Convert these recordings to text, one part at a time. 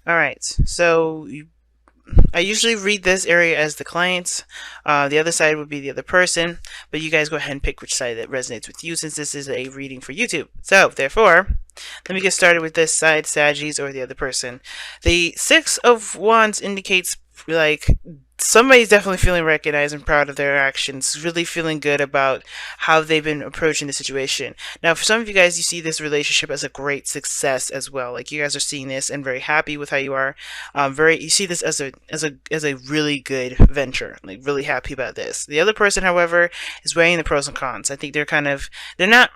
All right. So I usually read this area as the clients. The other side would be the other person, but you guys go ahead and pick which side that resonates with you since this is a reading for YouTube. So, therefore, let me get started with this side, Saggies, or the other person. The Six of Wands indicates like somebody's definitely feeling recognized and proud of their actions, really feeling good about how they've been approaching the situation. Now, for some of you guys, you see this relationship as a great success as well. Like you guys are seeing this and very happy with how you are. You see this as a really good venture. Like really happy about this. The other person, however, is weighing the pros and cons. I think they're not,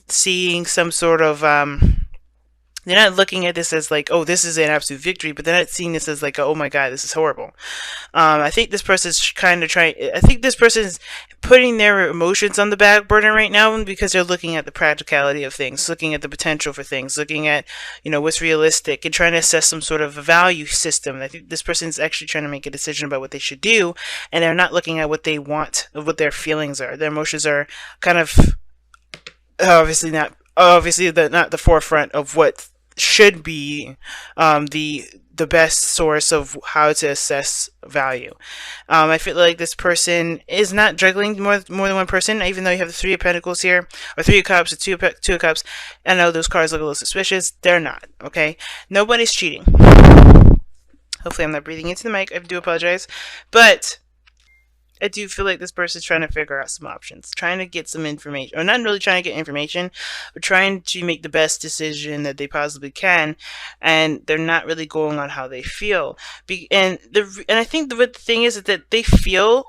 seeing some sort of they're not looking at this as like, oh, this is an absolute victory, but they're not seeing this as like, oh my god, this is horrible. I think this person's kind of trying. I think this person's putting their emotions on the back burner right now because they're looking at the practicality of things, looking at the potential for things, looking at what's realistic, and trying to assess some sort of a value system. I think this person's actually trying to make a decision about what they should do, and they're not looking at what they want, what their feelings are. Their emotions are kind of obviously not the forefront of what should be the best source of how to assess value. I feel like this person is not juggling more than one person, even though you have the Three of Pentacles here, or Three of Cups, or two of Cups. I know those cards look a little suspicious. They're not, okay? Nobody's cheating. Hopefully I'm not breathing into the mic. I do apologize. But I do feel like this person's trying to figure out some options, trying to get some information, or not really trying to get information, but trying to make the best decision that they possibly can, and they're not really going on how they feel. And I think the thing is that they feel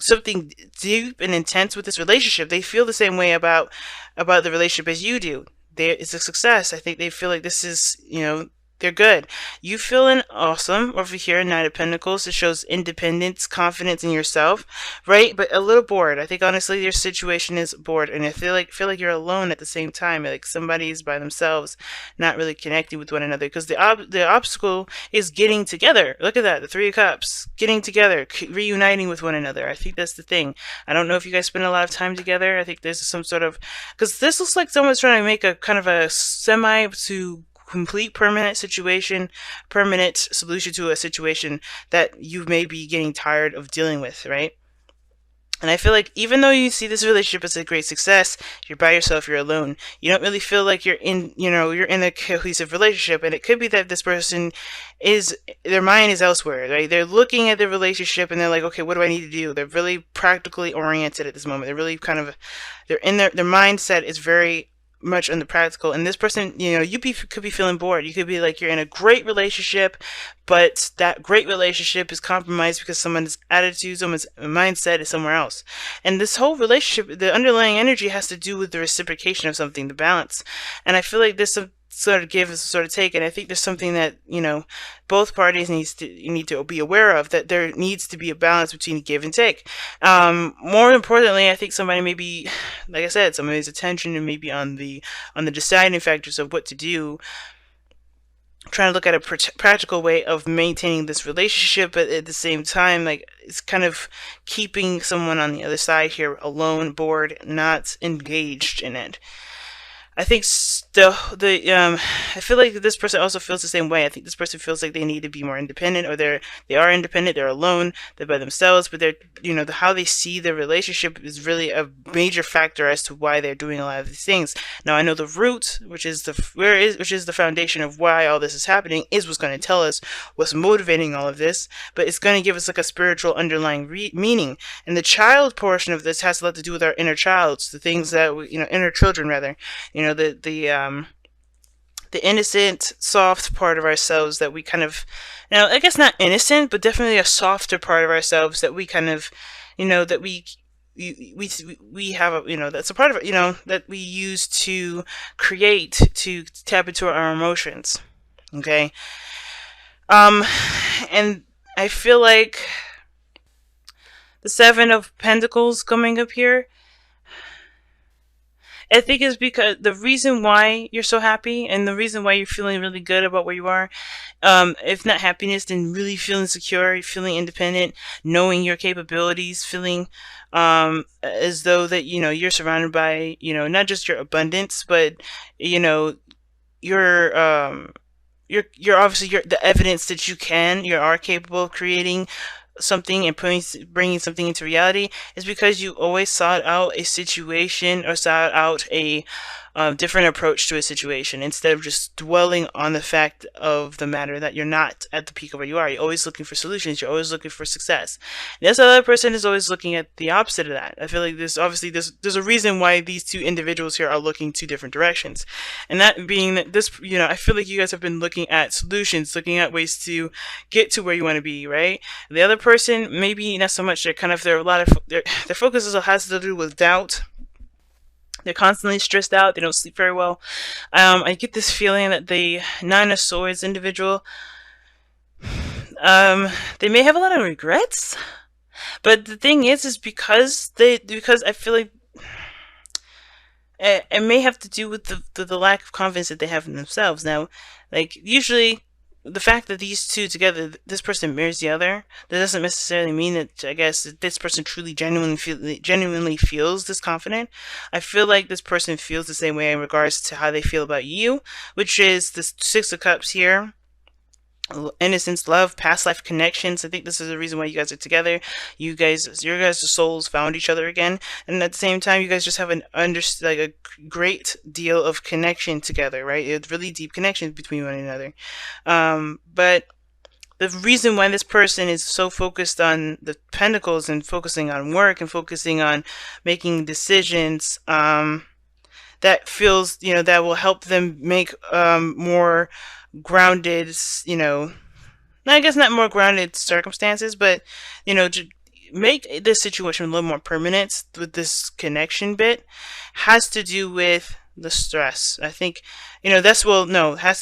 something deep and intense with this relationship. They feel the same way about the relationship as you do. It's a success. I think they feel like this is, they're good. You feeling awesome over here, Knight of Pentacles. It shows independence, confidence in yourself, right? But a little bored. I think honestly your situation is bored, and I feel like you're alone at the same time. Like somebody's by themselves, not really connecting with one another. Because the obstacle is getting together. Look at that, the Three of Cups, getting together, reuniting with one another. I think that's the thing. I don't know if you guys spend a lot of time together. I think there's some sort of, because this looks like someone's trying to make a kind of a semi to complete permanent solution to a situation that you may be getting tired of dealing with, right? And I feel like even though you see this relationship as a great success, you're by yourself, you're alone. You don't really feel like you're in a cohesive relationship. And it could be that this person their mind is elsewhere, right? They're looking at the relationship and they're like, okay, what do I need to do? They're really practically oriented at this moment. They're really they're in their mindset is very much on the practical. And this person, could be feeling bored. You could be like you're in a great relationship, but that great relationship is compromised because someone's attitude, someone's mindset is somewhere else. And this whole relationship, the underlying energy has to do with the reciprocation of something, the balance. And I feel like there's some sort of give and sort of take, and I think there's something that both parties need to be aware of, that there needs to be a balance between give and take. More importantly, I think somebody maybe, like I said, somebody's attention and maybe on the deciding factors of what to do, trying to look at a practical way of maintaining this relationship, but at the same time, like, it's kind of keeping someone on the other side here alone, bored, not engaged in it. I think I feel like this person also feels the same way. I think this person feels like they need to be more independent, or they are independent, they're alone, they're by themselves, but they're how they see their relationship is really a major factor as to why they're doing a lot of these things. Now I know the root, which is the foundation of why all this is happening, is what's going to tell us what's motivating all of this, but it's going to give us like a spiritual underlying meaning. And the child portion of this has a lot to do with our inner childs, the things that inner children rather, the innocent, soft part of ourselves that we kind of, I guess not innocent, but definitely a softer part of ourselves that we kind of, that we have, that's a part of it, that we use to create, to tap into our emotions. Okay. And I feel like the Seven of Pentacles coming up here, I think is because the reason why you're so happy and the reason why you're feeling really good about where you are, if not happiness, then really feeling secure, feeling independent, knowing your capabilities, feeling as though that you're surrounded by not just your abundance, but your you're obviously the evidence that you are capable of creating something and bringing something into reality is because you always sought out a situation or sought out a different approach to a situation instead of just dwelling on the fact of the matter that you're not at the peak of where you are. You're always looking for solutions. You're always looking for success. And this other person is always looking at the opposite of that. I feel like there's a reason why these two individuals here are looking two different directions, and that being that this, I feel like you guys have been looking at solutions, looking at ways to get to where you want to be, right? The other person, maybe not so much. They're a lot of their focus has to do with doubt. They're constantly stressed out. They don't sleep very well. I get this feeling that the Nine of Swords individual, they may have a lot of regrets. But the thing is because I feel like it may have to do with the lack of confidence that they have in themselves. Now, like usually, the fact that these two together, this person mirrors the other, that doesn't necessarily mean that I guess that this person truly genuinely feels this confident. I feel like this person feels the same way in regards to how they feel about you, which is the Six of Cups here. Innocence, love, past life connections. I think this is the reason why you guys are together. Your guys' souls found each other again, and at the same time, you guys just have a great deal of connection together, right? It's really deep connections between one another. But the reason why this person is so focused on the Pentacles and focusing on work and focusing on making decisions, that feels, that will help them make more grounded, I guess not more grounded circumstances, but to make this situation a little more permanent with this connection bit has to do with the stress. I think, it has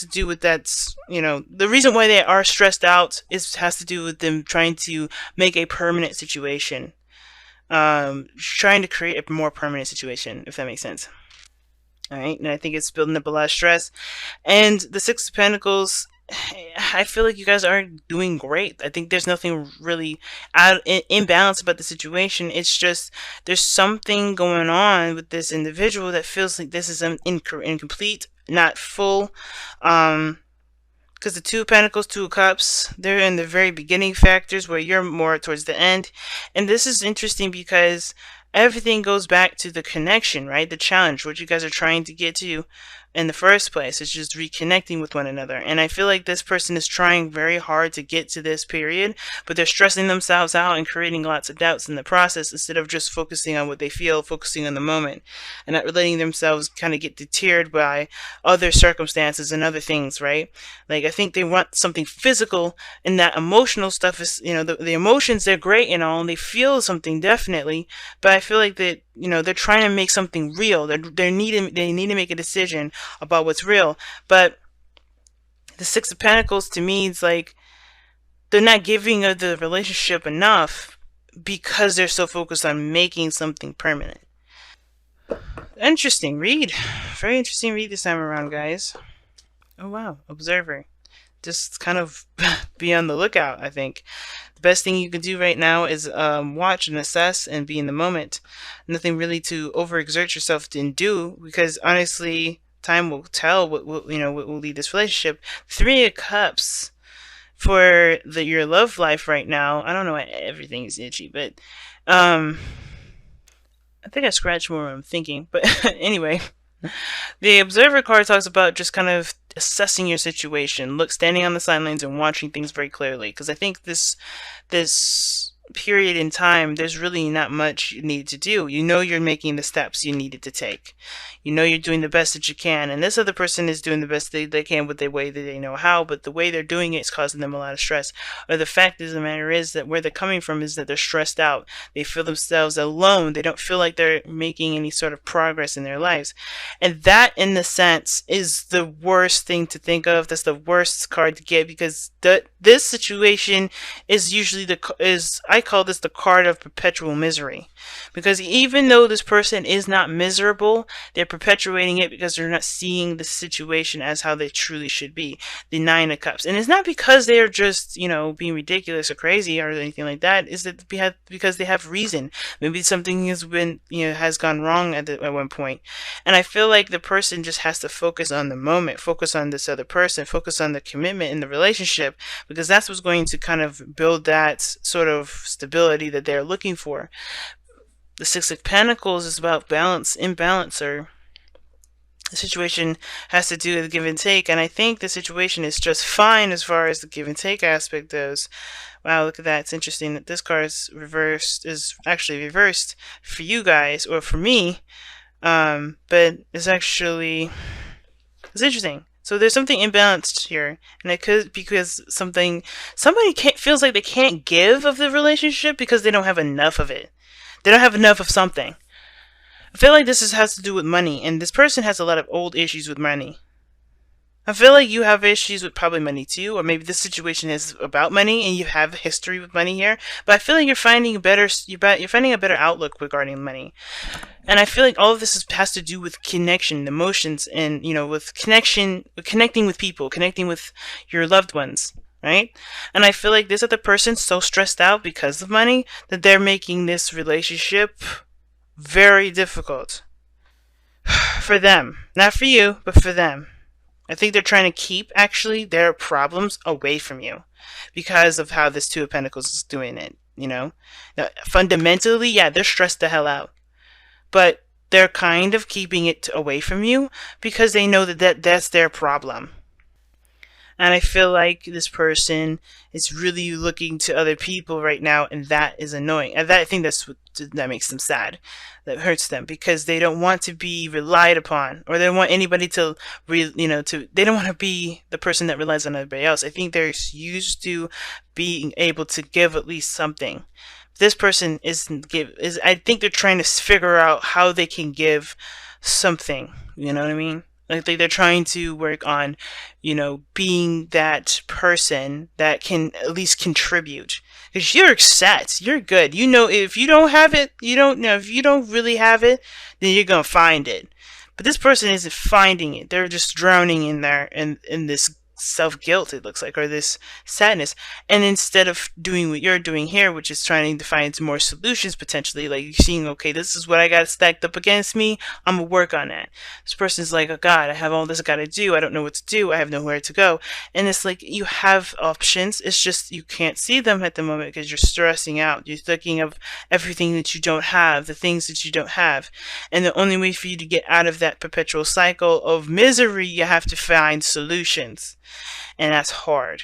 to do with the reason why they are stressed out has to do with them trying to make a permanent situation, trying to create a more permanent situation, if that makes sense. All right, and I think it's building up a lot of stress. And the Six of Pentacles, I feel like you guys are doing great. I think there's nothing really imbalance about the situation. It's just there's something going on with this individual that feels like this is incomplete, not full. Because the Two of Pentacles, Two of Cups, they're in the very beginning factors where you're more towards the end. And this is interesting because everything goes back to the connection, right? The challenge, what you guys are trying to get to in the first place. It's just reconnecting with one another. And I feel like this person is trying very hard to get to this period, but they're stressing themselves out and creating lots of doubts in the process instead of just focusing on what they feel, focusing on the moment, and not letting themselves kind of get deterred by other circumstances and other things, right? Like, I think they want something physical, and that emotional stuff is, the emotions, they're great and all, and they feel something definitely, but I feel like that, they're trying to make something real. They need to make a decision about what's real. But the Six of Pentacles to me is like they're not giving the relationship enough because they're so focused on making something permanent. Interesting read. Very interesting read this time around, guys. Oh wow, Observer. Just kind of be on the lookout, I think. The best thing you can do right now is watch and assess and be in the moment. Nothing really to overexert yourself and do, because honestly, time will tell what will lead this relationship. Three of Cups for your love life right now. I don't know why everything is itchy, but I think I scratched more than I'm thinking. But anyway, the Observer card talks about just kind of assessing your situation, standing on the sidelines and watching things very clearly. Because I think this period in time, there's really not much you need to do. You're making the steps you needed to take. You're doing the best that you can, and this other person is doing the best they can with the way that they know how, but the way they're doing it is causing them a lot of stress. Or the fact of the matter is that where they're coming from is that they're stressed out. They feel themselves alone. They don't feel like they're making any sort of progress in their lives. And that, in the sense, is the worst thing to think of. That's the worst card to get, because this situation is usually I call this the card of perpetual misery. Because even though this person is not miserable, they're perpetuating it because they're not seeing the situation as how they truly should be. The Nine of Cups. And it's not because they're just, being ridiculous or crazy or anything like that. Is that because they have reason. Maybe something has been, has gone wrong at one point. And I feel like the person just has to focus on the moment, focus on this other person, focus on the commitment in the relationship, because that's what's going to kind of build that sort of stability that they're looking for. The Six of Pentacles is about balance, imbalance, or the situation has to do with give and take, and I think the situation is just fine as far as the give and take aspect goes. Wow, look at that. It's interesting that this card is actually reversed for you guys, or for me, but it's interesting. So there's something imbalanced here, and it could because somebody feels like they can't give of the relationship because they don't have enough of it. They don't have enough of something. I feel like this has to do with money, and this person has a lot of old issues with money. I feel like you have issues with probably money too, or maybe this situation is about money and you have a history with money here. But I feel like you're finding a better outlook regarding money, and I feel like all of this has to do with connection, emotions, and with connecting with people, connecting with your loved ones, right? And I feel like this other person's so stressed out because of money that they're making this relationship very difficult for them, not for you, but for them. I think they're trying to keep actually their problems away from you because of how this Two of Pentacles is doing it. Now, fundamentally, yeah, they're stressed the hell out, but they're kind of keeping it away from you because they know that's their problem. And I feel like this person is really looking to other people right now, and that is annoying. And I think that makes them sad. That hurts them because they don't want to be relied upon, or they don't want anybody they don't want to be the person that relies on everybody else. I think they're used to being able to give at least something. This person I think they're trying to figure out how they can give something. You know what I mean? Like they're trying to work on, being that person that can at least contribute. Because you're set, you're good. If you don't have it, if you don't really have it, then you're gonna find it. But this person isn't finding it. They're just drowning in there, in this self-guilt, it looks like, or this sadness. And instead of doing what you're doing here, which is trying to find some more solutions, potentially, like seeing, okay, this is what I got stacked up against me, I'm gonna work on that. This person's like, oh God, I have all this I gotta do, I don't know what to do, I have nowhere to go. And it's like, you have options, it's just you can't see them at the moment because you're stressing out. You're thinking of everything that you don't have, the things that you don't have. And the only way for you to get out of that perpetual cycle of misery, you have to find solutions. And that's hard.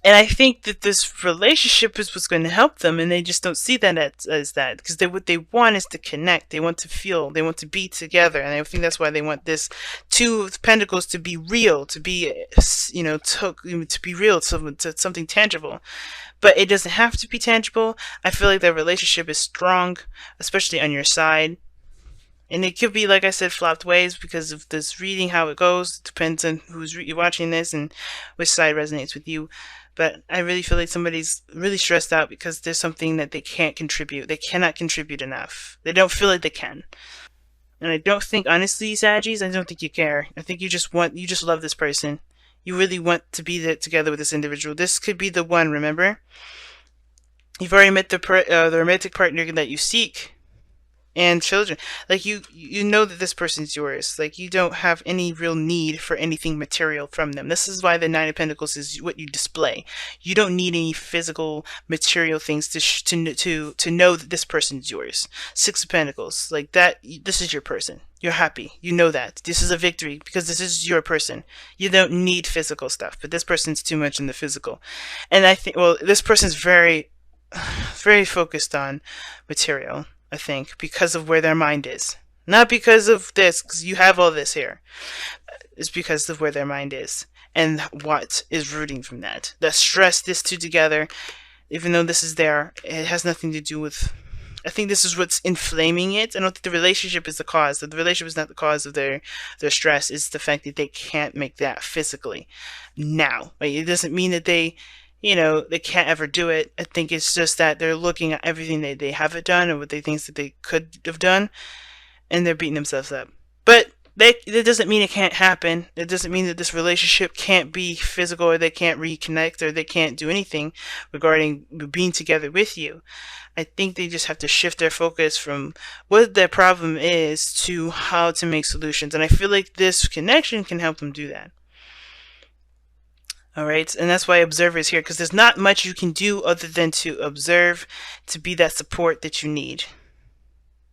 And I think that this relationship is what's going to help them, and they just don't see that as that, because what they want is to connect. They want to feel. They want to be together, and I think that's why they want this Two of Pentacles to be real, to be, to be real, to something tangible. But it doesn't have to be tangible. I feel like their relationship is strong, especially on your side. And it could be, like I said, flopped ways because of this reading, how it goes. It depends on who's watching this and which side resonates with you. But I really feel like somebody's really stressed out because there's something that they can't contribute. They cannot contribute enough. They don't feel like they can. And I don't think, honestly, Saggies, I don't think you care. I think you just love this person. You really want to be there together with this individual. This could be the one, remember? You've already met the romantic partner that you seek. And children, like you know that this person's yours. Like you don't have any real need for anything material from them. This is why the Nine of Pentacles is what you display. You don't need any physical material things to know that this person's yours. Six of Pentacles, like that. This is your person. You're happy. You know that this is a victory because this is your person. You don't need physical stuff, but this person's too much in the physical. And I think, well, this person's very, very focused on material. I think, because of where their mind is. Not because of this, because you have all this here. It's because of where their mind is. And what is rooting from that. The stress, this two together, even though this is there, it has nothing to do with... I think this is what's inflaming it. I don't think the relationship is the cause. The relationship is not the cause of their stress. It's the fact that they can't make that physically now. Like, it doesn't mean that they they can't ever do it. I think it's just that they're looking at everything they haven't done and what they think that they could have done, and they're beating themselves up. But that doesn't mean it can't happen. It doesn't mean that this relationship can't be physical, or they can't reconnect, or they can't do anything regarding being together with you. I think they just have to shift their focus from what their problem is to how to make solutions. And I feel like this connection can help them do that. All right. And that's why Observer here, because there's not much you can do other than to observe, to be that support that you need.